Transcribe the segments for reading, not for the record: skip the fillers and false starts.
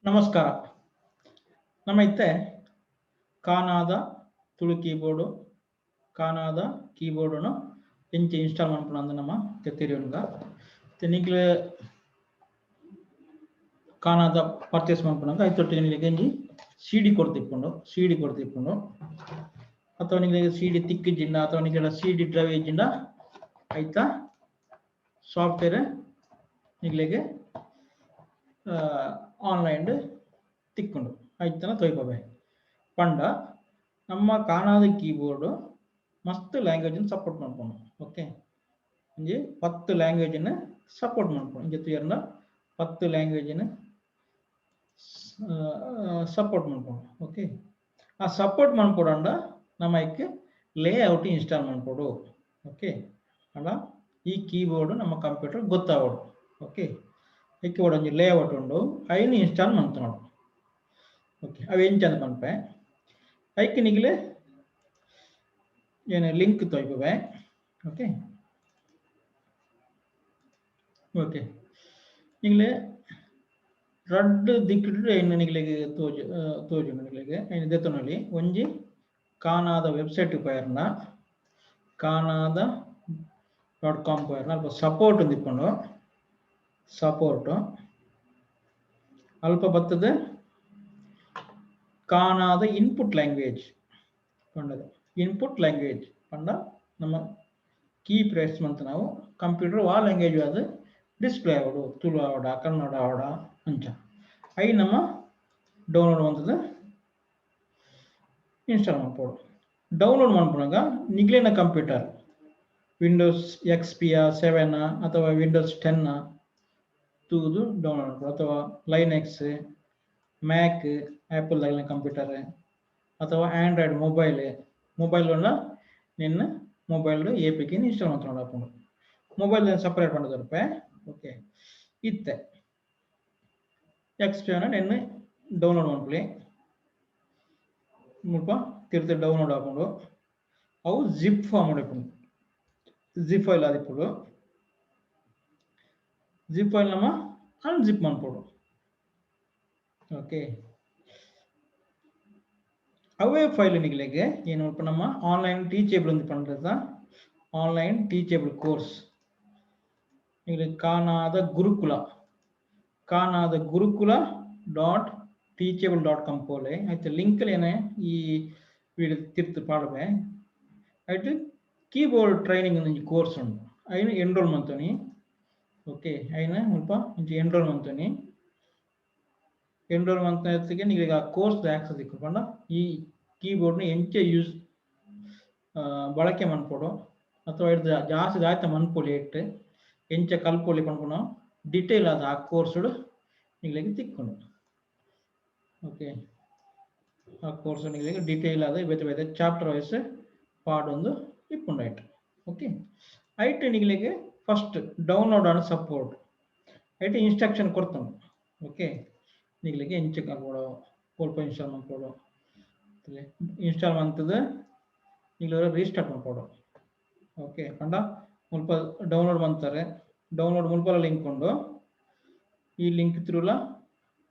ನಮಸ್ಕಾರ. ನಮ್ಮೈತೆ ಕಾನಾದ Tulu keyboard ಕಾನಾದ ಕೀಬೋರ್ಡುನು ಎಂಚೆ install ಮಾಡ್ಕೊಂಡು ನಮ್ಮ ತೆತ್ತಿರಿಯೋನ್ಗ ತೆನಿಗ್ಲ ಕಾನಾದ ಪರ್ಚೇಸ್ ಮಾಡ್ಕೊಂಡಾಗ ಐತೊಟ್ಟಿಗೆ ನಿಮಗೆ ಎಂಜಿ ಸಿಡಿ ಕೊಡ್ತಿಪ್ಕೊಂಡು ಅಥವಾ ನಿಮಗೆ ಸಿಡಿ ತಿಕ್ಕಿಜಿಂಡ ಅಥವಾ ನಿಮಗೆ ಸಿಡಿ ಡ್ರೈವ್ ಇಜ್ಜಿಂಡ ಆಯ್ತಾ ಸಾಫ್ಟ್ವೇರ್ ನಿಗಳಿಗೆ ಆನ್ಲೈನ್ ತಿಕ್ಕೊಂಡು ಆಯ್ತನ ತೊಯ್ಕೋಬೇ ಪಂಡ ನಮ್ಮ ಕಾನಾದ ಕೀಬೋರ್ಡು ಮಸ್ತ್ ಲ್ಯಾಂಗ್ವೇಜ್ ಸಪೋರ್ಟ್ ಮಾಡ್ಕೊಂಡು ಓಕೆ ಇಂಜಿ 10 ಲ್ಯಾಂಗ್ವೇಜ್ ಸಪೋರ್ಟ್ ಮಾಡ್ಕೊಂಡು ಇಂಜಿ ತುಯರ್ನ 10 ಲ್ಯಾಂಗ್ವೇಜ್ ಸಪೋರ್ಟ್ ಮಾಡ್ಕೊಂಡು ಓಕೆ ಆ ಸಪೋರ್ಟ್ ಮಾಡ್ಕೊಡಂಡ ನಮ್ಮಕ್ಕೆ ಲೇಔಟ್ ಇನ್ಸ್ಟಾಲ್ ಮಾಡ್ಕೊಡು ಓಕೆ ಅಲ್ಲ ಈ ಕೀಬೋರ್ಡ್ ನಮ್ಮ ಕಂಪ್ಯೂಟರ್ ಗೊತ್ತಾಗೋಡು ಓಕೆ ಇದಕ್ಕೆ ಒಂದು ಲೇಔಟ್ ಉಂಡು ಐನು ಇನ್ಸ್ಟಾಲ್ ಮಾಡ್ತಾನೋಡು ಓಕೆ ಅವು ಎಂಚಂದ ಪನ್ಪೆ ಐಕ್ಕೆ ನಿಗಲೆ ಏನು ಲಿಂಕ್ ತೊಯ್ಪುವೆ ಓಕೆ ಓಕೆ ನಿಗಲೆ ರಡ್ಡು ದಿಕ್ಕಿಟ್ಟು ಏನು ನಿಗಲಿಗೆ ತೋಜು ನಿಗಲಿಗೆ ಏನು ದೆತ್ತನಲ್ಲಿ ಒಂಜಿ ಕಾನಾದ ವೆಬ್ಸೈಟ್ ಪೋಯರ್ನ ಕಾನಾದ.com ಪೋಯರ್ನ ಅಲ್ಪ ಸಪೋರ್ಟ್ ದಿಕ್ಕೊಂಡು ಸಪೋರ್ಟ್ ಅಲ್ಪ ಬರ್ತದೆ ಕಾನಾದ ಇನ್ಪುಟ್ ಲ್ಯಾಂಗ್ವೇಜ್ ಪಂಡದು ಇನ್ಪುಟ್ ಲ್ಯಾಂಗ್ವೇಜ್ ಪಂಡ ನಮ್ಮ ಕೀ ಪ್ರೆಸ್ ಮಂತ್ ನಾವು ಕಂಪ್ಯೂಟರ್ ಆ ಲ್ಯಾಂಗ್ವೇಜ್ ಅದು ಡಿಸ್ಪ್ಲೇ ಆಗೋಡು ತುಳು ಆವಡ ಕನ್ನಡ ಆವಡ ಅಂಚ ಐ ನಮ್ಮ ಡೌನ್ಲೋಡ್ ಮಾಡ್ತದೆ ಇನ್ಸ್ಟಾಲ್ ಮಾಡ್ಬೋದು ಡೌನ್ಲೋಡ್ ಮಾಡ್ಕೊಂಡಾಗ ನಿಗ್ಲಿನ ಕಂಪ್ಯೂಟರ್ ವಿಂಡೋಸ್ XP 7 ಅಥವಾ ವಿಂಡೋಸ್ 10 ತೂದು ಡೌನ್ಲೋಡ್ ಮಾಡ್ಬೋದು ಅಥವಾ ಲೈನೆಕ್ಸ್ ಮ್ಯಾಕ್ ಆ್ಯಪಲ್ ಕಂಪ್ಯೂಟರ್ ಅಥವಾ ಆಂಡ್ರಾಯ್ಡ್ ಮೊಬೈಲ್ ನಿನ್ನ ಮೊಬೈಲ್ APK ಇನ್ಸ್ಟಾಲ್ ಮಾಡ್ಕೊಂಡು ಹಾಕೊಂಡು ಮೊಬೈಲ್ ಸಪ್ರೇಟ್ ಮಾಡೋದು ರೂಪಾಯಿ ಓಕೆ ಇತ್ತೆ XP ನಿನ್ನ ಡೌನ್ಲೋಡ್ ಮಾಡ್ಕೊಳ್ಳಿ ಮುಲ್ಪ ತಿರ್ತಿ ಡೌನ್ಲೋಡ್ ಹಾಕೊಂಡು ಅವು ಜಿಪ್ ಫಾರ್ಮ್ ಮಾಡಿಕೊಂಡು ಜಿಪ್ ಫೈಲ್ ಆದಿಪ್ಪಡು ಜಿಪ್ ಫೈಲ್ ನಮ್ಮ ಅನ್ಜಿಪ್ ಮಾಡ್ಕೊಡು ಓಕೆ ಅವೇ ಫೈಲ್ ನಿಗಲಿಗೆ ಏನು ನಮ್ಮ ಆನ್ಲೈನ್ ಟೀಚೇಬಲ್ ಒಂದು ಪಂಡ್ರದ ಆನ್ಲೈನ್ ಟೀಚೇಬಲ್ ಕೋರ್ಸ್ ನಿಗಲಿಗೆ ಕಾನಾದ ಗುರುಕುಲ .teachable.com ಪೋಲೆ ಆಯ್ತು ಲಿಂಕಲ್ಲಿ ಏನೇ ಈ ವಿಡಿಯೋ ತಿರ್ತು ಪಾಡ್ಬೆ ಆಯ್ತು ಕೀಬೋರ್ಡ್ ಟ್ರೈನಿಂಗ್ ಒಂದು ಕೋರ್ಸ್ ಉಂಟು ಐನು ಎನ್ರೋಲ್ ಮಾಡ್ತೀನಿ ಓಕೆ ಐನ ಸ್ವಲ್ಪ ಎನ್ರೋಲ್ ಮಾಡ್ತೀನಿ ಎನ್ರೋಲ್ ಮಾಡ್ತಿಗೆ ನಿಮಗೆ ಆ ಕೋರ್ಸ್ ಆಕ್ಸಸ್ ಇಕ್ಕೊಂಡ ಈ ಕೀಬೋರ್ಡ್ನ ಎಂಚೆ ಯೂಸ್ ಬಳಕೆ ಮಾಡ್ಕೊಡು ಅಥವಾ ಹಿಡ್ದು ಜಾಸ್ತಿ ಆಯ್ತಾ ಮನ್ಪೊಲಿ ಇಟ್ಟು ಎಂಚೆ ಕಲ್ಪೊಲಿ ಪಂಡ್ಕೊಂಡು ಡಿಟೇಲ್ ಆದ ಆ ಕೋರ್ಸ್ ನಿಗಳಿಗೆ ತಿಕ್ಕೊಂಡು ಓಕೆ ಆ ಕೋರ್ಸ್ ನಿಗಳಿಗೆ ಡಿಟೇಲ್ ಆದ ಬೇತೆ ಚಾಪ್ಟರ್ ವೈಸ್ ಪಾಡೊಂದು ಇಪ್ಪುಂಡಾಯ್ತು ಓಕೆ ಐಟು ನಿಗಳಿಗೆ ಫಸ್ಟ್ ಡೌನ್ಲೋಡ್ ಆನ್ ಸಪೋರ್ಟ್ ಐಟು ಇನ್ಸ್ಟ್ರಕ್ಷನ್ ಕೊಡ್ತಾನೆ ಓಕೆ ನಿಗಳಿಗೆ ಎಂಚೆ ಕಲ್ಪೋಡು ಸ್ವಲ್ಪ ಇನ್ಸ್ಟಾಲ್ ಮಾಡ್ಕೊಡು ಇನ್ಸ್ಟಾಲ್ ಮಾಡ್ತದೆ ನಿಮಗೆ ರೀಸ್ಟಾರ್ಟ್ ಮಾಡ್ಕೊಡು ಓಕೆ ಕಂಡ ಸ್ವಲ್ಪ ಡೌನ್ಲೋಡ್ ಮಾಡ್ತಾರೆ ಡೌನ್ಲೋಡ್ ಮುಲ್ಪಲ ಲಿಂಕ್ ಉಂಡು ಈ ಲಿಂಕ್ ತ್ರೂಲ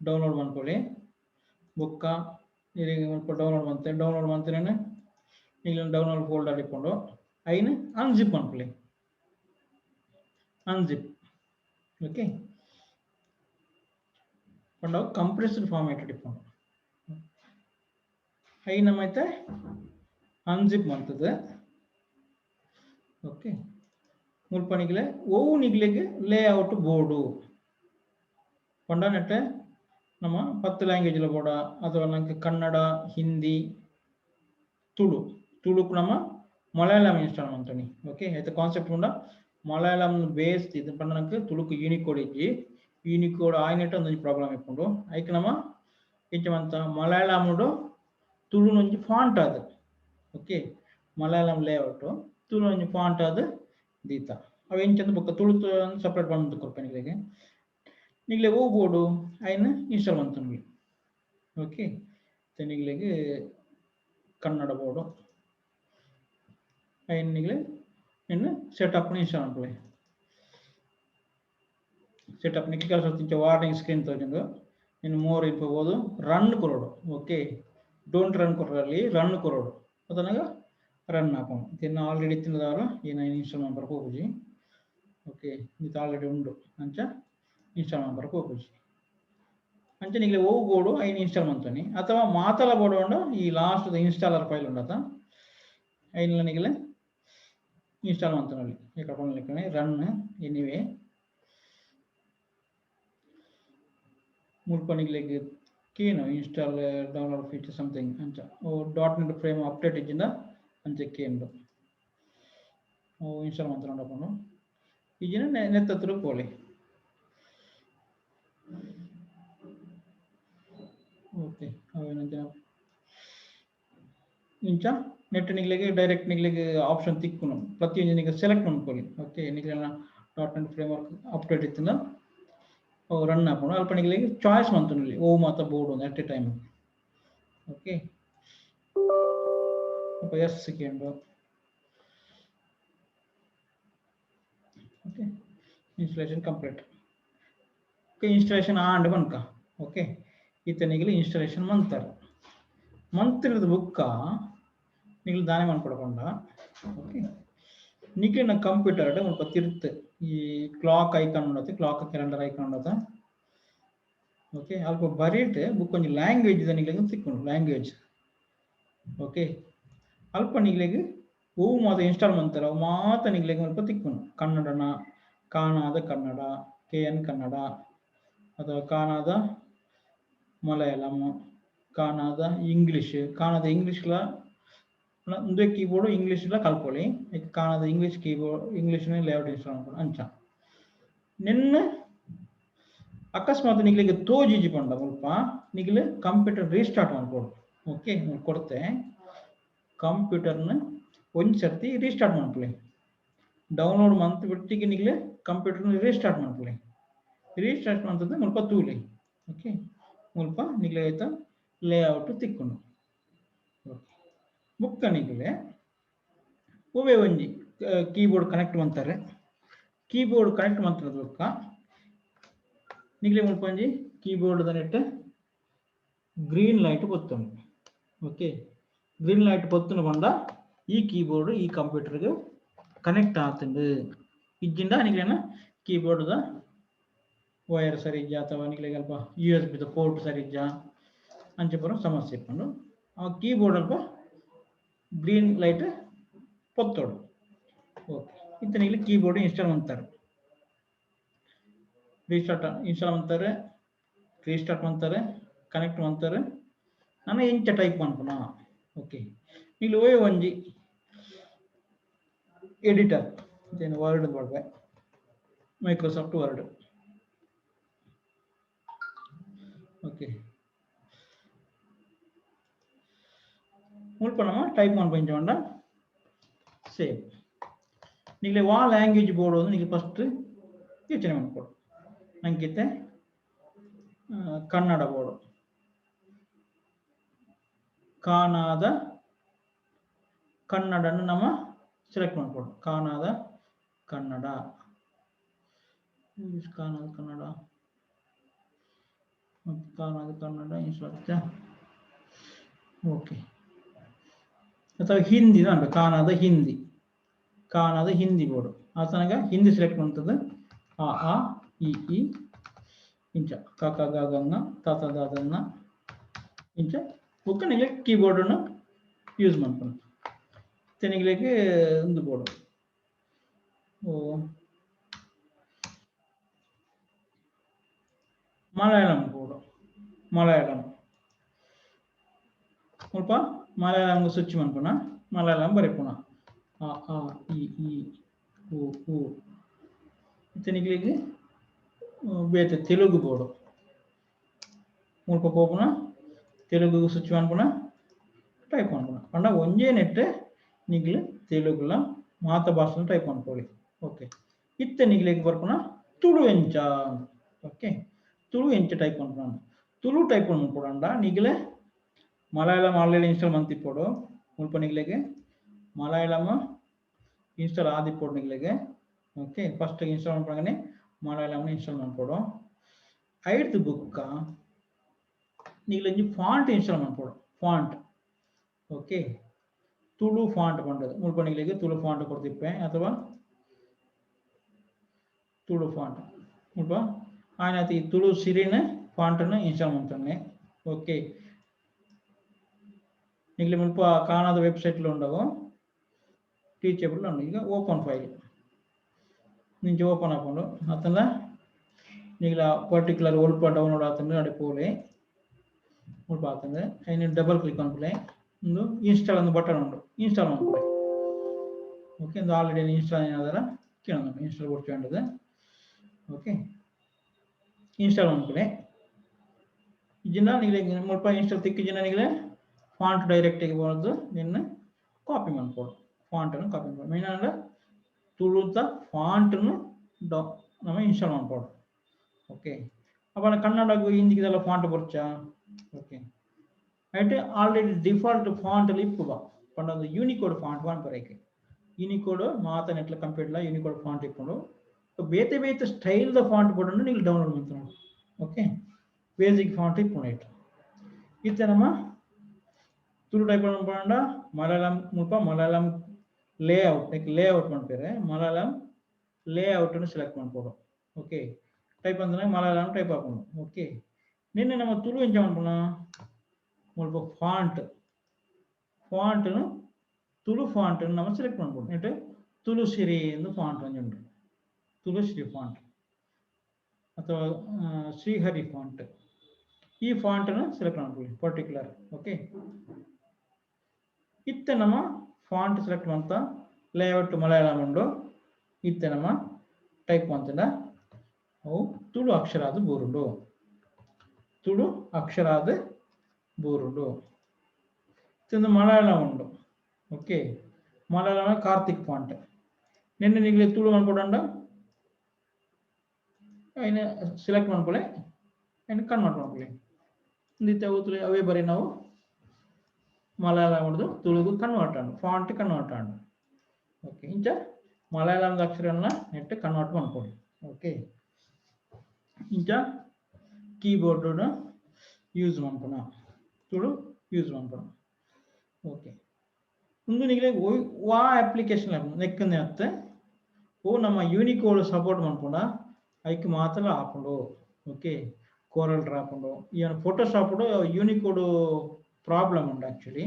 ಡೌನ್ಲೋಡ್ ಮಾಡ್ಕೊಳ್ಳಿ ಬುಕ್ಕ ಸ್ವಲ್ಪ ಡೌನ್ಲೋಡ್ ಮಾಡ್ತೇನೆ ಈಗ ಡೌನ್ಲೋಡ್ ಫೋಲ್ಡರ್ ಇಟ್ಕೊಂಡು ಐನು ಅನ್ಜಿಪ್ ಮಾಡ್ಕೊಳ್ಳಿ ಅನ್ಜಿಪ್ ಓಕೆ ಕೊಂಡು ಕಂಪ್ರೆಸ್ಡ್ ಫಾರ್ಮ್ಯಾಟ್ ಇಟ್ಕೊಂಡು ಐ ನಮ್ಮೈತೆ ಅನ್ಜಿಪ್ ಮಾಡ್ತದೆ ಓಕೆ ಮುಲ್ಪ ನಿಗ್ಲೆ ನಿಗ್ಲಿಗೆ ಲೇಔಟ್ ಬೋರ್ಡು ಕೊಂಡ ನೆಟ್ಟೆ ನಮ್ಮ 10 ಲ್ಯಾಂಗ್ವೇಜ್ ಬೋರ್ಡ ಅಥವಾ ನಮಗೆ ಕನ್ನಡ ಹಿಂದಿ ತುಳುಕು ನಮ್ಮ ಮಲಯಾಳಂ ಇನ್ಸ್ಟಾಲ್ ಮಾಡ್ತೀನಿ ಓಕೆ ಆಯ್ತು ಕಾನ್ಸೆಪ್ಟ್ ಉಂಡ ಮಲಯಾಳಂ ಬೇಸ್ ಇದು ಪಂಡ ನಮಗೆ ತುಳುಕು ಯೂನಿಕೋಡ್ ಇಜ್ಜಿ ಯೂನಿಕೋಡ್ ಆಯ್ನೆಟ್ಟು ಒಂದು ಪ್ರಾಬ್ಲಮ್ ಇಟ್ಕೊಂಡು ಐಕೆ ನಮ್ಮ ಎಂಚ ಮಲಯಾಳಂಡು ತುಳು ಒಂಜಿ ಫಾಂಟ್ ಅದು ಓಕೆ ಮಲಯಾಳಂ ಲೇಔಟ್ ತುಳು ಒಂಜಿ ಫಾಂಟ್ ಅದು ದೀತ ಅವು ಎಂಚಂದ ಬುಕ್ಕ ತುಳು ಸಪ್ರೇಟ್ ಬಂದು ಕೊಡ್ಪೇನೆ ನಿಗ್ಲೆ ಬೋರ್ಡು ಐನ ಇನ್ಸ್ಟಾಲ್ ಮಾಡ್ತೀನಿ ಓಕೆ ನಿಗ್ಲಿಗೆ ಕನ್ನಡ ಬೋರ್ಡು ಐನ್ ನಿಗ್ಲೆ ಇನ್ನು ಸೆಟಪ್ ಇನ್ಸ್ಟಾಲ್ ಮಾಡ್ಕೊಳ್ಳಿ ಸೆಟಪ್ ನಿಕ್ಕೆ ಕೆಲಸ ವಾರ್ನಿಂಗ್ ಸ್ಕ್ರೀನ್ ತೋಜಂಡು ಇನ್ನು ಮೋರ್ ಇನ್ಫೋ ಹೋದು ರನ್ ಕೊರೋಡು ಓಕೆ ಡೋಂಟ್ ರನ್ ಕೊರೋರಲ್ಲಿ ರನ್ ಕೊರೋಡು ಅದನ್ನಾಗ ರನ್ ಹಾಕೋಣ ತಿನ್ನ ಆಲ್ರೆಡಿ ತಿನ್ನದವರು ಏನು ಇನ್ಸ್ಟಾಲ್ ಮಾಡ್ಬರ್ಕ್ ಹೋಗುಜಿ ಓಕೆ ಇದು ಆಲ್ರೆಡಿ ಉಂಡು ಅಂಚ ಇನ್ಸ್ಟಾಲ್ ಮಾಡ್ಬರ್ಕ್ ಹೋಗುಜಿ ಅಂಚೆ ನಿಗಲೆ ಓ ಬೋರ್ಡು ಐನು ಇನ್ಸ್ಟಾಲ್ ಮಾಡ್ತಾನೆ ಅಥವಾ ಮಾತಲ ಬೋರ್ಡು ಉಂಡು ಈ ಲಾಸ್ಟ್ ಇನ್ಸ್ಟಾಲರ್ ಫೈಲ್ ಉಂಡತ ಐನ ನಿಗಲೆ ಇನ್ಸ್ಟಾಲ್ ಮಾಡ್ತಾನಲ್ಲಿ ಈ ಕರ್ಕೊಂಡು ರನ್ ಎನಿವೇ ಮುಲ್ಪ ನಿಗಲಿಗೆ ಕೇನು ಇನ್ಸ್ಟಾಲ್ ಡೌನ್ಲೋಡ್ ಫೀಚರ್ ಸಮಥಿಂಗ್ ಅಂಚ ಓ .NET ಫ್ರೇಮ್ ಅಪ್ಡೇಟ್ ಇಜ್ಜಿಂದ ಅಂಚೆ ಕೇಂದು ಓ ಇನ್ಸ್ಟಾಲ್ ಮಾಡ್ಕೊಂಡು ಈಜಿನ ನೆತ್ತತ್ರ ಪೋಲಿ ಓಕೆ ಇಂಚ ನೆಟ್ ನಿಗ್ಲಿಗೆ ಡೈರೆಕ್ಟ್ ನಿಗ್ಲಿಗೆ ಆಪ್ಷನ್ ತಿಕ್ಕುನು ಪ್ರತಿಯೊಂದು ನಿಮಗೆ ಸೆಲೆಕ್ಟ್ ಮಾಡ್ಕೊಳ್ಳಿ ಓಕೆ ನಿಗ್ಲೆಲ್ಲ .NET ಫ್ರೇಮ್ವರ್ಕ್ ಅಪ್ಡೇಟ್ ಇತ್ತಿಂದ ರನ್ ಹಾಕೊಂಡು ಅಲ್ಪ ನಿಗ್ಲಿಗೆ ಚಾಯ್ಸ್ ಮಾಡ್ತಾನಲ್ಲಿ ಓ ಮಾತ board at a time okay ಎಸ್ second okay installation complete okay installation ಆಂಡ್ ಬನ್ಕ ಓಕೆ ಈತನಿಗೆ ಇನ್ಸ್ಟಾಲೇಷನ್ ಮಂತಾರೆ ಮಂತಿರದ ಬುಕ್ಕ ನೀವು ದಾನೆ ಮಾಡ್ಕೊಡ್ಕೊಂಡ ಓಕೆ ನಿಖಿನ ಕಂಪ್ಯೂಟರ್ ಒಂದು ತಿರುತ್ತು ಈ ಕ್ಲಾಕ್ ಐಕಾನ್ ಉಂಡತ್ತೆ ಕ್ಲಾಕ್ ಕ್ಯಾಲೆಂಡರ್ ಐಕಾನ್ ಉಂಡತ್ತ ಓಕೆ ಅಲ್ಪ ಬರೀಟ್ ಬುಕ್ ಒಂದು ಲ್ಯಾಂಗ್ವೇಜ್ ನಿಗ್ಲಿಗೆ ಸಿಕ್ಕೊಂಡು ಲ್ಯಾಂಗ್ವೇಜ್ ಓಕೆ ಅಲ್ಪ ನಿಗ್ಲಿಗೆ ಹೂವು ಮಾತ ಇನ್ಸ್ಟಾಲ್ ಮಾಡ್ತಾರೆ ಅವು ಮಾತ ನಿಗ್ಲಿಗೆ ಸ್ವಲ್ಪ ತಿಕ್ಕೊಂಡು ಕನ್ನಡನ ಕಾನಾದ ಕನ್ನಡ KN ಕನ್ನಡ ಅಥವಾ ಕಾನಾದ ಮಲಯಾಳಂ ಕಾನಾದ ಇಂಗ್ಲಿಷ್ ಕಾನಾದ ಇಂಗ್ಲಿಷ್ಲ ಒಂದು ಕೀಬೋರ್ಡ್ ಇಂಗ್ಲಿಷ್ಲ ಕಲ್ಕೊಳ್ಳಿ ಕಾನಾದ ಇಂಗ್ಲಿಷ್ ಕೀಬೋರ್ಡ್ ಇಂಗ್ಲಿಷ್ನ ಲೇಔಟ್ ಇನ್ಸ್ಟಾಲ್ ಮಾಡ್ಕೊಂಡು ಅಂಚ ನಿನ್ನ ಅಕಸ್ಮಾತ್ ನಿಗ್ಲಿಗೆ ತೋಜಿಜಿ ಪಂಡ ಸ್ವಲ್ಪ ನಿಗ್ಲೆ ಕಂಪ್ಯೂಟರ್ ರೀಸ್ಟಾರ್ಟ್ ಮಾಡ್ಕೊಡು ಓಕೆ ಕೊಡ್ತೆ ಕಂಪ್ಯೂಟರ್ನ ಒಂದು ಸರ್ತಿ ರೀಸ್ಟಾರ್ಟ್ ಮಾಡ್ಕೊಳ್ಳಿ ಡೌನ್ಲೋಡ್ ಮಂತ್ ಬಿಟ್ಟಿಗೆ ನಿಗ್ಲೆ ಕಂಪ್ಯೂಟರ್ನ ರೀಸ್ಟಾರ್ಟ್ ಮಾಡ್ಕೊಳ್ಳಿ ರೀಸ್ಟಾರ್ಟ್ ಮಾಡ್ತದೆ ಸ್ವಲ್ಪ ತೂಲಿ ಓಕೆ ಸ್ವಲ್ಪ ನಿಗ್ಲೆ ಆಯ್ತಾ ಲೇಔಟ್ ತಿಕ್ಕೊಂಡು ಓಕೆ ಬುಕ್ಕ ನಿಗ್ಲೆ ಒವೇ ಒಂಜಿ ಕೀಬೋರ್ಡ್ ಕನೆಕ್ಟ್ ಮಾಡ್ತಾರೆ ಕೀಬೋರ್ಡ್ ಕನೆಕ್ಟ್ ಮಾಡ್ತಾರೆ ಬುಕ್ಕ ನಿಗ್ಲೆ ಮುಲ್ಪ ಒಂಜಿ ಕೀಬೋರ್ಡ್ ನೆಟ್ಟು ಗ್ರೀನ್ ಲೈಟ್ ಪೊತ್ತುಂಡು ಓಕೆ ಗ್ರೀನ್ ಲೈಟ್ ಪೊತ್ತುನು ಬಂದ ಈ ಕೀಬೋರ್ಡ್ ಈ ಕಂಪ್ಯೂಟರ್ಗೆ ಕನೆಕ್ಟ್ ಆತುಂಡು ಇಜ್ಜಿಂದ ನಿಗ್ಲೇನ ಕೀಬೋರ್ಡ್ದ ವೈರ್ ಸರಿಜ್ಜ ಅಥವಾ ನಿಗ್ಲಿಗೆ ಅಲ್ಪ USB ಪೋರ್ಟ್ ಸರಿಜ್ಜ ಅಂಚೆ ಬರೋ ಸಮಸ್ಯೆ ಇಟ್ಕೊಂಡು ಆ ಕೀಬೋರ್ಡ್ ಅಲ್ಪ ಗ್ರೀನ್ ಲೈಟ್ ಪೊತ್ತೋಡು ಓಕೆ ಇಂತ ನಿಗ್ಲಿ ಕೀಬೋರ್ಡ್ ಇನ್ಸ್ಟಾಲ್ ಮಾಡ್ತಾರೆ ಇನ್ಸ್ಟಾಲ್ ಮಾಡ್ತಾರೆ ರೀಸ್ಟಾರ್ಟ್ ಮಾಡ್ತಾರೆ ಕನೆಕ್ಟ್ ಮಾಡ್ತಾರೆ ನಾನು ಎಂಚ ಟೈಪ್ ಮಾಡ್ಕೊಣ ಓಕೆ ಇಲ್ಲಿ ಓಯ್ ಒಂಜಿ ಎಡಿಟರ್ ಏನು ವರ್ಡ್ ಮಾಡ್ಬೆ ಮೈಕ್ರೋಸಾಫ್ಟ್ ವರ್ಡ್ ಓಕೆ ಮುಲ್ಪ ನಮ್ಮ ಟೈಪ್ ಮಾಡ್ಕೊಂಡ ಸೇವ್ ನಿಗ್ಲೆ ವಾ ಲ್ಯಾಂಗ್ವೇಜ್ ಬೋರ್ಡ್ ಒಂದು ನಿಮಗೆ ಫಸ್ಟ್ ಯೋಚನೆ ಮಾಡ್ಕೊಡು ನಂಗಿತ್ತೆ ಕನ್ನಡ ಬೋರ್ಡು ಕಾನಾದ ಕನ್ನಡನ್ನು ನಮ್ಮ ಸೆಲೆಕ್ಟ್ ಮಾಡ್ಕೊಡು ಕಾನಾದ ಕನ್ನಡ ಕಾನಾದ ಕನ್ನಡ ಕಾನಾದ ಕನ್ನಡ ಇನ್ಸ್ಟಾಲ್ ಓಕೆ ಅಥವಾ ಹಿಂದಿ ಉಂಟು ಕಾನಾದ ಹಿಂದಿ ಬೋರ್ಡು ಆ ತನಕ ಹಿಂದಿ ಸೆಲೆಕ್ಟ್ ಮಾಡ್ತದೆ ಆ ಈ ಇಂಚ ಕಾಕ ಗಂಗ ತಾತ ದಾದನ್ನ ಇಂಚ ಬುಕ್ಕ ನಿಮಗೆ ಕೀಬೋರ್ಡನ್ನು ಯೂಸ್ ಮಾಡ್ಕೊಂಡು ತೆನಿಗ್ಲಿಕ್ಕೆ ಒಂದು ಬೋರ್ಡು ಮಲಯಾಳಂ ಬೋರ್ಡು ಮಲಯಾಳಂ ಸ್ವಲ್ಪ ಮಲಯಾಳಂಗೆ ಸ್ವಿಚ್ ಮಾಡ್ಕೊಣ ಮಲಯಾಳಂ ಬರೆಪೋಣ ಆ ಈ ಓ ತೆನಿಗ್ಲಿಕ್ಕೆ ಬೇತೆ ತೆಲುಗು ಬೋರ್ಡು ಮುಲ್ಪ ಪೋಪುನ ತೆಲುಗು ಸ್ವಿಚ್ ಮಾಡ್ಕೊಣ ಟೈಪ್ ಮಾಡ್ಕೊಣ ಪಂಡ ಒಂಜೇ ನೆಟ್ ನಿಗ್ಲು ತೆಲುಗುಲ ಮಾತ ಭಾಷೆನ ಟೈಪ್ ಮಾಡ್ಕೊಳ್ಳಿ ಓಕೆ ಇತ್ತೆ ನಿಗ್ಲಿಗೆ ಬರ್ಕೊಣ ತುಳು ಎಂಚ ಓಕೆ ತುಳು ಎಂಚ ಟೈಪ್ ಮಾಡ್ಕೊಣ ತುಳು ಟೈಪ್ ಮಾಡ್ಕೊಡಂಡ ನಿಗ್ಲೆ ಮಲಯಾಳಂ ಆಲ್ರೆಡಿ ಇನ್ಸ್ಟಾಲ್ ಮಂತಿಪ್ಪೋಡು ಮುಲ್ಪ ನಿಗ್ಲಿಗೆ ಮಲಯಾಳಂ ಇನ್ಸ್ಟಾಲ್ ಆದಿಪ್ಪೋಡು ನಿಗ್ಲಿಗೆ ಓಕೆ ಫಸ್ಟ್ ಇನ್ಸ್ಟಾಲ್ ಮಾಡ್ಕೊಂಡಾಗನೆ ಮಲಯಾಳಂ ಇನ್ಸ್ಟಾಲ್ ಮಾಡ್ಕೊಡು ಐದು ಬುಕ್ಕ ನಿಗ್ಲೆ ಫಾಂಟ್ ಇನ್ಸ್ಟಾಲ್ ಮಾಡ್ಕೊಡು ಫಾಂಟ್ ಓಕೆ ತುಳು ಫಾಂಟ್ ಪಂಡದು ಮುಲ್ಪ ನಿಗ್ಲಿಗೆ ತುಳು ಫಾಂಟ್ ಕೊಡ್ತಿಪ್ಪೆ ಅಥವಾ ತುಳು ಫಾಂಟ್ ಮುಲ್ಪ ಆಯ್ನಾತ ಈ ತುಳು ಸಿರಿನ ಫಾಂಟನ್ನು ಇನ್ಸ್ಟಾಲ್ ಮಾಡ್ತಾನೆ ಓಕೆ ನಿಗ್ಲಿ ಮುಲ್ಪ ಕಾಣಾದ ವೆಬ್ಸೈಟ್ಲು ఉండవు ಟೀಚಬಲ್ ಉಂಡು ಈಗ ಓಪನ್ ಫೈಲ್ ನಿಂಚೆ ಓಪನ್ ಹಾಕೊಂಡು ಅತ್ತಂದ ನಿಗ್ಲ ಪರ್ಟಿಕ್ಯುಲರ್ ಒಲ್ಪ ಡೌನ್ಲೋಡ್ ಆತಂದ್ರೆ ಅಡೆ ಪೋಲೆ ಮುಲ್ಪ ಆತಂದ್ರೆ അതിന് ಡಬಲ್ ಕ್ಲಿಕ್ ಅನ್ಪಲೆ ಒಂದು ಇನ್ಸ್ಟಾಲ್ ಒಂದು ಬಟನ್ ಉಂಟು ಇನ್ಸ್ಟಾಲ್ ಮಾಡ್ಕೊಳ್ಳಿ ಓಕೆ ಒಂದು ಆಲ್ರೆಡಿ ಇನ್ಸ್ಟಾಲ್ ಏನಾದ್ರೆ ಕೇಳೋಣ ಇನ್ಸ್ಟಾಲ್ ಕೊಡ್ತೇವೆ ಓಕೆ ಇನ್ಸ್ಟಾಲ್ ಮಾಡ್ಕೊಳ್ಳಿ ಇದನ್ನ ನಿಗ್ಲೆ ಮುಲ್ಪ ಇನ್ಸ್ಟಾಲ್ ತಿಕ್ಕಿಜಿನ ನಿಗ್ಲೆ ಫಾಂಟ್ ಡೈರೆಕ್ಟಿಗೆ ಬಂದು ನಿನ್ನ ಕಾಪಿ ಮಾಡ್ಕೊಳ್ಳು ಫಾಂಟನ್ನು ಕಾಪಿ ಮಾಡ್ಕೊಳ್ಳಿ ಮೇನ್ ಅಂದ್ರೆ ತುಳುತ ಫಾಂಟನ್ನು நம்ம ಇನ್ಸ್ಟಾಲ್ ಮಾಡ್ಕೊಳ್ಳು ಓಕೆ ಅವಾಗ ಕನ್ನಡಗೂ ಹಿಂದಿಗೆಲ್ಲ ಫಾಂಟ್ ಬರ್ಚಾ ಓಕೆ అయితే ఆల్రెడీ డిఫాల్ట్ ఫాంట్లు ఇప్పుగా పండదు యూనికోడ్ ఫాంట్ వన్ పరైకి యూనికోడ్ మాత నెట్ల కంప్యూటర్ల యూనికోడ్ ఫాంట్ ఇప్పుడు ಬೇತೆ ಬೇತೆ ಸ್ಟೈಲ್ ದ ಫಾಂಟ್ ಕೂಡ ನೀವು ಡೌನ್ಲೋಡ್ ಮಾಡ್ತಾರೆ ಓಕೆ ಬೇಸಿಕ್ ಫಾಂಟ್ ఇప్పుడు ಇತ್ತೆ ನಮ್ಮ ತುಳು ಟೈಪ್ பண்ண ಮಲಯಾಳಂ ಮುಲ್ಪ ಮಲಯಾಳಂ ಲೇಔಟ್ ಲೈಕ್ ಲೇಔಟ್ ಮಾಡ್ತಾರೆ ಮಲಯಾಳಂ ಲೇಔಟ್ ಅನ್ನು ಸೆಲೆಕ್ಟ್ ಮಾಡ್ಬೋದು ಓಕೆ ಟೈಪ್ ಅಂದ್ರೆ ಮಲಯಾಳಂ ಟೈಪ್ ಹಾಕೋಣ ಓಕೆ ನಿನ್ನೆ ನಮ್ಮ ತುಳು ಎಂಜ ಮಾಡ್ಬೋಣ ಮುಲ್ಪ ಫಾಂಟ್ ತುಳು ಫಾಂಟ್ ನಮ್ಮ ಸೆಲೆಕ್ಟ್ ಮಾಡ್ಬೋದು ನೆಟ್ ತುಳು ಸಿರಿ ಎಂದು ಫಾಂಟ್ ಒಂದು ತುಳು ಶ್ರೀ ಫಾಂಟ್ ಅಥವಾ ಶ್ರೀಹರಿ ಫಾಂಟ್ ಈ ಫಾಂಟ್ ಅನ್ನು ಸೆಲೆಕ್ಟ್ ಮಾಡ್ಕೊಳ್ಳಿ ಪರ್ಟಿಕ್ಯುಲರ್ ಓಕೆ ಇತ್ತೆ ನಮ್ಮ ಫಾಂಟ್ ಸೆಲೆಕ್ಟ್ ಅಂತ ಲೇಔಟ್ ಮಲಯಾಳಂ ಉಂಡು ಇತ್ತೆ ನಮ್ಮ ಟೈಪ್ ಅಂತಂದ ಅವು ತುಳು ಅಕ್ಷರಾದ ಬೋರುಂಡು ತುಳು ಅಕ್ಷರಾದ ಬೋರುಂಡು ಇತ್ತೊಂದು ಮಲಯಾಳಂ ಉಂಡು ಓಕೆ ಮಲಯಾಳಂ ಕಾರ್ತಿಕ್ ಫಾಂಟ್ ನಿನ್ನೆ ನಿಗ್ಲೆ ತುಳು ಮಾಡ್ಕೊಡಂಡ അതിനെ ಸೆಲೆಕ್ಟ್ ಮಾಡ್ಕೊಳ್ಳಿ അതിനെ ಕನ್ವರ್ಟ್ ಮಾಡ್ಕೊಳ್ಳಿ ನಿತ್ಯ ತುಳು ಅವೇ ಬರೀ ನಾವು ಮಲಯಾಳಂ ಉಂಡು ತುಳುಗು ಕನ್ವರ್ಟ್ ಆಂಡು ಫಾಂಟ್ ಕನ್ವರ್ಟ್ ಆಂಡು ಓಕೆ ಇಂಚ ಮಲಯಾಳಂದ ಅಕ್ಷರನ್ನ ನೆಟ್ಟು ಕನ್ವರ್ಟ್ ಮಾಡ್ಕೊಳ್ಳಿ ಓಕೆ ಇಂಚ ಕೀಬೋರ್ಡ್ ಯೂಸ್ ಮಾಡ್ಕೊಣ ತುಳು ಯೂಸ್ ಮಾಡ್ಕೊಣ ಓಕೆ ಒಂದು ನಿಗಲೆ ವಾ ಅಪ್ಲಿಕೇಶನ್ ನೆಕ್ಕನೆ ಅತ್ತೆ ಓ ನಮ್ಮ ಯೂನಿಕೋಡ್ ಸಪೋರ್ಟ್ ಮಾಡ್ಕೊಂಡ ಅದಕ್ಕೆ ಮಾತ್ರ ಹಾಕೊಂಡು ಓಕೆ ಕೋರಲ್ ಡ್ರಾ ಹಾಕೊಂಡು ಏನು ಫೋಟೋಶಾಪ್ ಯೂನಿಕೋಡ್ ಪ್ರಾಬ್ಲಮ್ ಉಂಟು ಆ್ಯಕ್ಚುಲಿ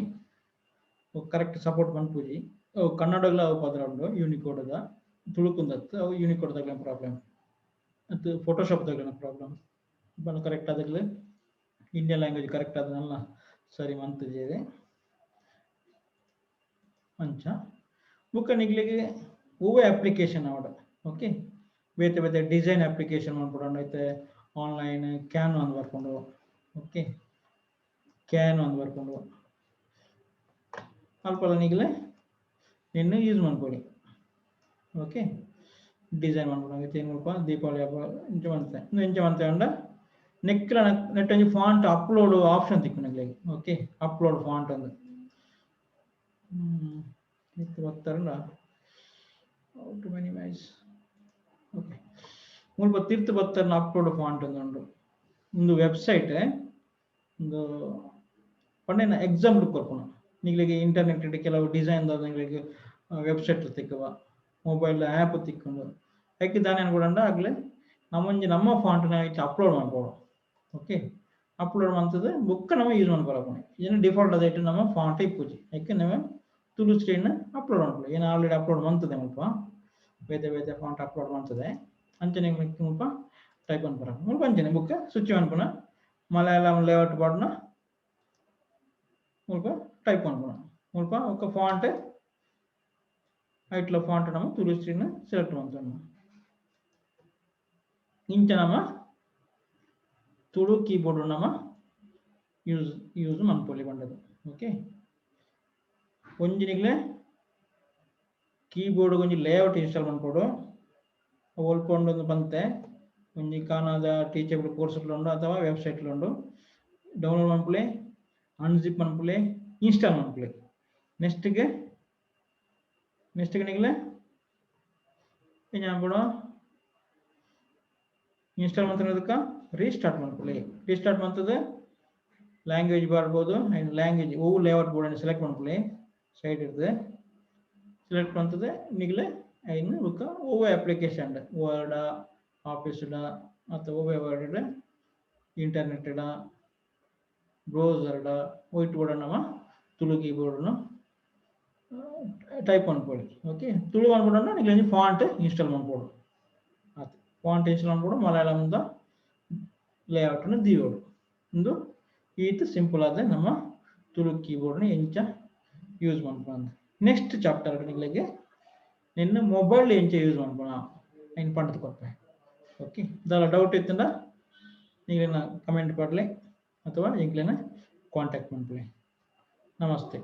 ಕರೆಕ್ಟ್ ಸಪೋರ್ಟ್ ಮಾಡ್ಪೂಜಿ ಅವು ಕನ್ನಡಲ್ಲ ಅವು ಪದ್ರ ಉಂಡು ಯೂನಿಕೋಡ್ದ ತುಳುಕುಂದತ್ತು ಅವು ಯೂನಿಕೋಡ್ದಾಗಲ ಪ್ರಾಬ್ಲಮ್ ಅದು ಫೋಟೋಶಾಪ್ದಾಗಲ ಪ್ರಾಬ್ಲಮ್ ಬನ್ನು ಕರೆಕ್ಟ್ ಆದಾಗಲೇ ಇಂಡಿಯನ್ ಲ್ಯಾಂಗ್ವೇಜ್ ಕರೆಕ್ಟ್ ಆದನಲ್ಲ ಸರಿ ಮಂತಜೇದೆ ಅಂಚ ಬುಕ್ಕ ನಿಗ್ಲಿಗೆ ಹೂವೆ ಅಪ್ಲಿಕೇಶನ್ ಅವಡ ಓಕೆ ಬೇತೆ ಬೇತೆ ಡಿಸೈನ್ ಅಪ್ಲಿಕೇಶನ್ ಮಾಡ್ಕೊಂಡು ಐತೆ ಆನ್ಲೈನ್ ಕ್ಯಾನ್ ಒಂದು ಬರ್ಕೊಂಡು ಓಕೆ ಕ್ಯಾನ್ ಒಂದು ಬರ್ಕೊಂಡು ಅಲ್ಪ ನಿಗ್ಲೆ ನಿನ್ನ ಯೂಸ್ ಮಾಡ್ಕೊಳ್ಳಿ ಓಕೆ ಡಿಸೈನ್ ಮಾಡ್ಕೊಂಡು ಏನು ಮಾಡ್ಕೊ ದೀಪಾವಳಿ ಹಬ್ಬ ಇಂಚ ಮಂತೆ ಅಂಡ ನೆಕ್ಲ ನೆಟ್ ಒಂಜಿ ಫಾಂಟ್ ಅಪ್ಲೋಡ್ ಆಪ್ಷನ್ ತಿಕ್ಕು ನಿಗ್ಲಿಗೆ ಓಕೆ ಅಪ್ಲೋಡ್ ಫಾಂಟ್ ಒಂದು ಬರ್ತಾರಲ್ಲ ಹೌ ಟು ಮಿನಿಮೈಸ್ ಓಕೆ ಮುಲ್ಪ ತಿರ್ತು ಬರ್ತಾರ ಅಪ್ಲೋಡ್ ಫಾಂಟ್ ಒಂದು ಒಂದು ವೆಬ್ಸೈಟ್ ಒಂದು ಪಂಡೇನ ಎಕ್ಸಾಮ್ ಕೊರ್ಪುಣ ನಿಗ್ಲಿಗೆ ಇಂಟರ್ನೆಟ್ ಕೆಲವು ಡಿಸೈನ್ ನಿಗ್ಲಿಗೆ ವೆಬ್ಸೈಟ್ ತಿಕ್ಕವ ಮೊಬೈಲ್ ಆ್ಯಪ್ ತಿಕ್ಕೊಂಡು ಯಾಕೆ ದಾನಿ ಅನ್ಕೊಡಂಡ ಆಗ್ಲೇ ನಮ್ಮೊಂಜಿ ನಮ್ಮ ಫಾಂಟ್ನ ಇಟ್ಟು ಅಪ್ಲೋಡ್ ಮಾಡ್ಬೋದು ಓಕೆ ಅಪ್ಲೋಡ್ ಮಾಡ್ತದೆ ಬುಕ್ ನಮ್ಮ ಯೂಸ್ ಮಾಡ್ಕೊಳಪ್ಪಣ ಏನು ಡಿಫಾಲ್ಟ್ ಅದೈತೆ ನಮ್ಮ ಫಾಂಟ್ ಇಪ್ಪುಜಿ ಯಾಕೆ ನಾವು ತುಳು ಸ್ಕ್ರೀನ್ ಅಪ್ಲೋಡ್ ಮಾಡ್ಕೊಳ್ಳಿ ಏನು ಆಲ್ರೆಡಿ ಅಪ್ಲೋಡ್ ಮಾಡ್ತದೆ ಮುಲ್ಪ ಬೇತೆ ಬೇತೆ ಫಾಂಟ್ ಅಪ್ಲೋಡ್ ಮಾಡ್ತದೆ ಅಂಚನೆ ಮುಲ್ಪ ಟೈಪ್ ಅನ್ಪರ ಮುಲ್ಪ ಅಂಚನೆ ಬುಕ್ ಸ್ವಿಚ್ ಅನ್ಪುಣ ಮಲಯಾಳಂ ಲೇಔಟ್ ಬಾಡ್ನ ಮುಲ್ಪ ಟೈಪ್ ಅನ್ಪುಣ ಮುಲ್ಪ ఒక ಫಾಂಟ್ ಐಟ್ಲ ಫಾಂಟ್ ನಮ್ಮ ತುಳು ಸ್ಕ್ರೀನ್ ಸೆಲೆಕ್ಟ್ ಮಾಡ್ತಾನೆ ಇಂಚ ನಮ್ಮ ತುಳು ಕೀಬೋರ್ಡ್ ನಮ್ಮ ಯೂಸ್ ಮಾಡ್ಕೊಳ್ಳಿ ಬಂದದ್ದು ಓಕೆ ಒಂಜಿನಿಗ್ಲೆ ಕೀಬೋರ್ಡ್ ಒಂಜಿ ಲೇಔಟ್ ಇನ್ಸ್ಟಾಲ್ ಮಾಡ್ಕೊಡು ಓಲ್ಕೊಂಡು ಬಂತೆ ಒಂಜಿ ಕಾನಾದ ಟೀಚಬಲ್ ಕೋರ್ಸ್ಗಳು ಉಂಡು ಅಥವಾ ವೆಬ್ಸೈಟ್ಲು ಉಂಡು ಡೌನ್ಲೋಡ್ ಮಾಡ್ಕೊಳ್ಳಿ ಅನ್ಜಿಪ್ ಮಾಡ್ಕೊಳ್ಳಿ ಇನ್ಸ್ಟಾಲ್ ಮಾಡ್ಕೊಳ್ಳಿ ನೆಕ್ಸ್ಟ್ಗೆ ನಿಗ್ಲೆ ಏನು ಮಾಡ್ಬಿಡು ಇನ್ಸ್ಟಾಲ್ ಮಾಡ್ತಿರೋದಕ್ಕೆ ರೀಸ್ಟಾರ್ಟ್ ಮಾಡ್ಕೊಳ್ಳಿ ರೀಸ್ಟಾರ್ಟ್ ಮಾಡ್ತದೆ ಲ್ಯಾಂಗ್ವೇಜ್ ಬರ್ಬೋದು ಆ್ಯಂಡ್ ಲ್ಯಾಂಗ್ವೇಜ್ ಓವು ಲೇಔಟ್ ಬೋರ್ಡನ್ನು ಸೆಲೆಕ್ಟ್ ಮಾಡ್ಕೊಳ್ಳಿ ಸೈಡ್ ಇರ್ತದೆ ಸೆಲೆಕ್ಟ್ ಮಾಡ್ತದೆ ನಿಗಲೆ ಇನ್ನು ಉಳ್ಕ ಓವ ಅಪ್ಲಿಕೇಶನ್ ವರ್ಡ ಆಫೀಸ್ಡ ಮತ್ತು ಓವೆ ವರ್ಡ್ ಇಂಟರ್ನೆಟ್ಡ ಬ್ರೌಸರ್ಡ ಒಯ್ಟ್ ಬೋರ್ಡ್ ನಮ್ಮ ತುಳು ಕೀಬೋರ್ಡ್ನು ಟೈಪ್ ಮಾಡ್ಕೊಳ್ಳಿ ಓಕೆ ತುಳು ಮಾಡ್ಬಿಡೋಣ ನೀವು ಫಾಂಟ್ ಇನ್ಸ್ಟಾಲ್ ಮಾಡ್ಬೋದು ಅದು ಫಾಂಟ್ ಇನ್ಸ್ಟಾಲ್ ಮಾಡ್ಬೋದು ಮಲಯಾಳಂದ ಲೇಔಟ್ನ ದೀವೋಡು ಒಂದು ಈತ್ ಸಿಂಪಲ್ ಆದ ನಮ್ಮ ತುಳು ಕೀಬೋರ್ಡ್ನ ಎಂಚ ಯೂಸ್ ಮಾಡ್ಕೊಂಡು ನೆಕ್ಸ್ಟ್ ಚಾಪ್ಟರ್ ನಿಮಗೆ ನಿನ್ನ ಮೊಬೈಲ್ ಎಂಚ ಯೂಸ್ ಮಾಡ್ಬೋಣ ಏನು ಪಂಡದು ಕೊಡ್ಪೆ ಓಕೆ ಇದೆಲ್ಲ ಡೌಟ್ ಇತ್ತಂದ ನೀವೇನ ಕಮೆಂಟ್ ಪಡಲಿ ಅಥವಾ ಈಗಲೇ ಕಾಂಟ್ಯಾಕ್ಟ್ ಮಾಡ್ಕೊಳ್ಳಿ ನಮಸ್ತೆ.